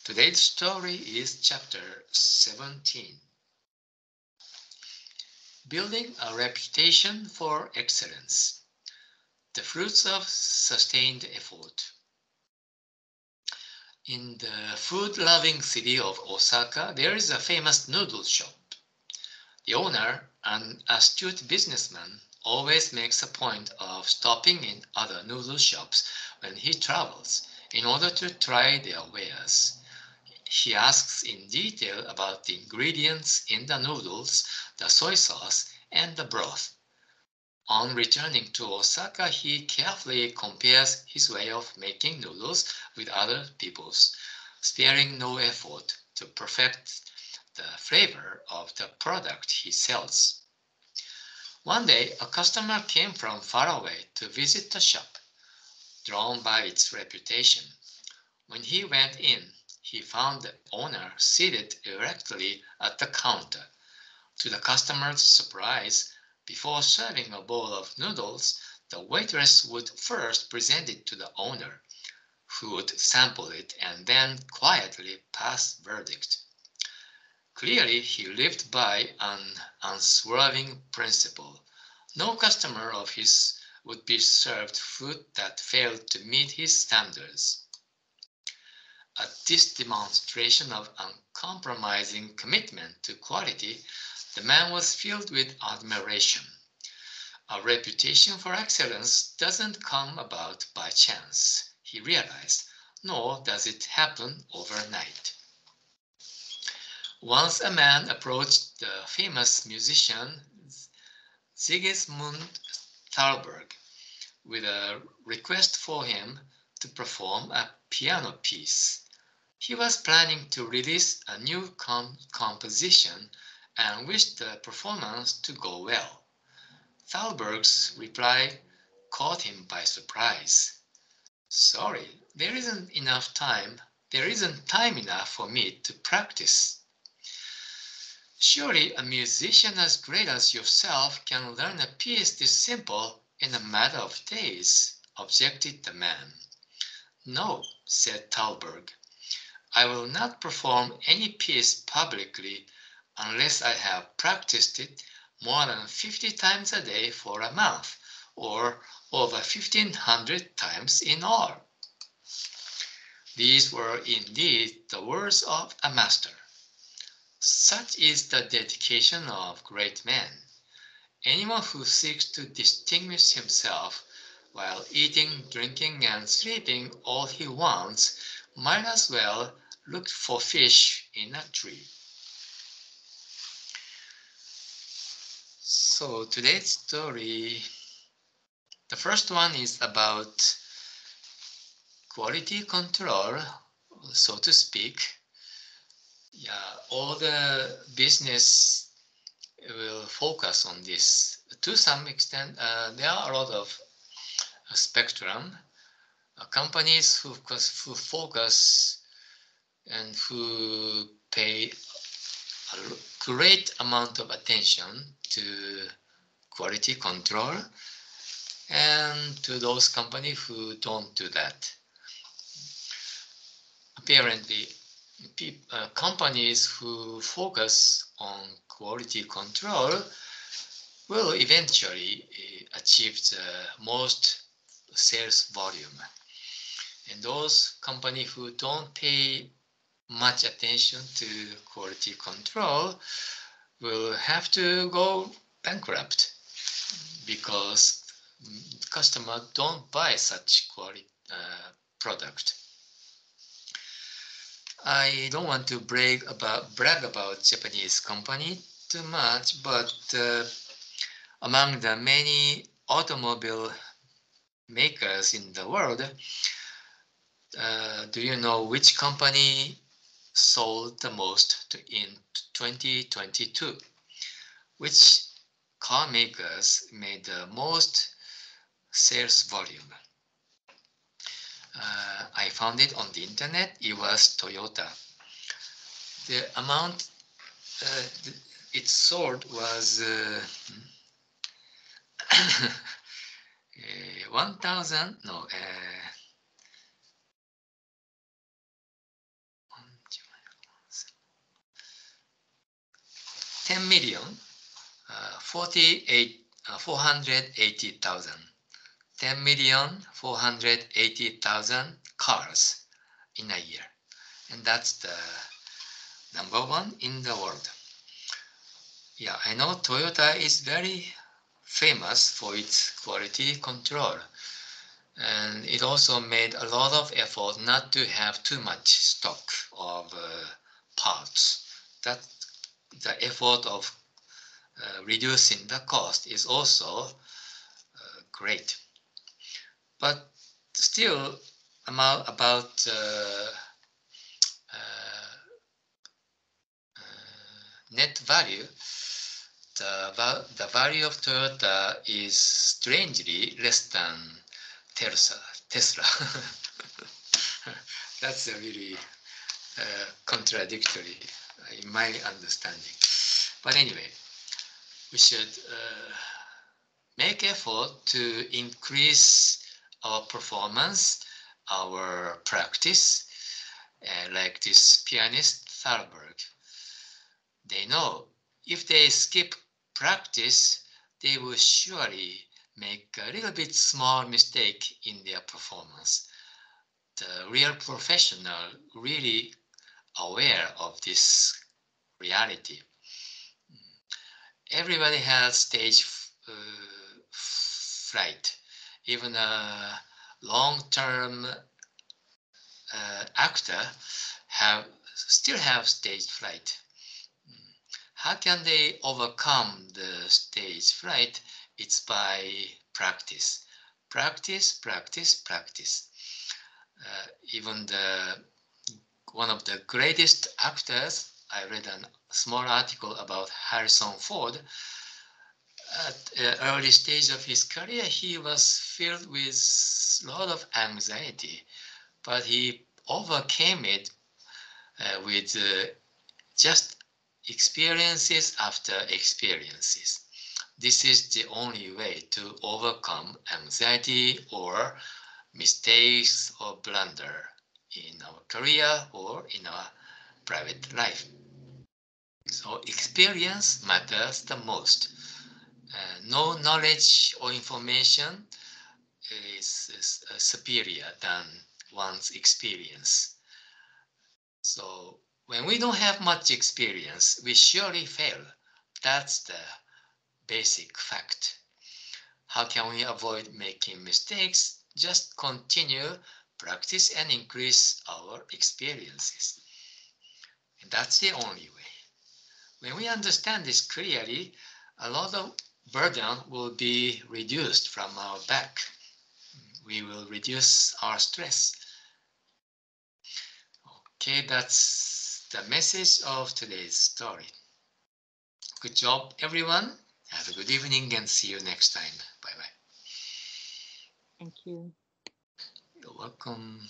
Today's story is chapter 17. Building a reputation for excellence. The fruits of sustained effort. In the food-loving city of Osaka, there is a famous noodle shop. The owner, an astute businessman, always makes a point of stopping in other noodle shops when he travels in order to try their wares. He asks in detail about the ingredients in the noodles, the soy sauce, and the broth. On returning to Osaka, he carefully compares his way of making noodles with other people's, sparing no effort to perfect the flavor of the product he sells. One day, a customer came from far away to visit the shop, drawn by its reputation. When he went in, he found the owner seated erectly at the counter. To the customer's surprise, before serving a bowl of noodles, the waitress would first present it to the owner, who would sample it and then quietly pass verdict. Clearly, he lived by an unswerving principle. No customer of his would be served food that failed to meet his standards. At this demonstration of uncompromising commitment to quality, the man was filled with admiration. A reputation for excellence doesn't come about by chance, he realized, nor does it happen overnight. Once a man approached the famous musician Sigismund Thalberg with a request for him to perform a piano piece. He was planning to release a new composition and wished the performance to go well. Thalberg's reply caught him by surprise. Sorry, there isn't time enough for me to practice. Surely a musician as great as yourself can learn a piece this simple in a matter of days, objected the man. No, said Thalberg. I will not perform any piece publicly unless I have practiced it more than 50 times a day for a month, or over 1,500 times in all. These were indeed the words of a master. Such is the dedication of great men. Anyone who seeks to distinguish himself while eating, drinking, and sleeping all he wants might as well look for fish in a tree. So today's story, the first one is about quality control, so to speak. Yeah, all the business will focus on this. To some extent, there are a lot of spectrum. Companies who focus and who pay a great amount of attention to quality control, and to those companies who don't do that. Apparently, companies who focus on quality control will eventually achieve the most sales volume. And those companies who don't pay much attention to quality control will have to go bankrupt because customers don't buy such quality product. I don't want to brag about Japanese company too much, but among the many automobile makers in the world, do you know which company sold the most in 2022? Which car makers made the most sales volume? I found it on the internet. It was Toyota. The amount it sold was 1,000. No, 10 million, 480,000. 10,480,000 cars in a year. And that's the #1 in the world. Yeah, I know Toyota is very famous for its quality control. And it also made a lot of effort not to have too much stock of parts. That the effort of reducing the cost is also great. But still, about net value, the value of Toyota is strangely less than Tesla. That's a really contradictory in my understanding. But anyway, we should make effort to increase our performance, our practice, like this pianist Thalberg. They know if they skip practice, they will surely make a little bit small mistake in their performance. The real professional really aware of this reality. Everybody has stage fright. Even a long-term actor still have stage fright. How can they overcome the stage fright? It's by practice. Practice, practice, practice. Even one of the greatest actors, I read a small article about Harrison Ford. At the early stage of his career, he was filled with a lot of anxiety, but he overcame it with just experiences after experiences. This is the only way to overcome anxiety or mistakes or blunder in our career or in our private life. So experience matters the most. No knowledge or information is superior than one's experience. So when we don't have much experience, we surely fail. That's the basic fact. How can we avoid making mistakes? Just continue, practice, and increase our experiences. And that's the only way. When we understand this clearly, a lot of burden will be reduced from our back. We will reduce our stress. Okay, that's the message of today's story. Good job, everyone. Have a good evening and see you next time. Bye-bye. Thank you. You're welcome.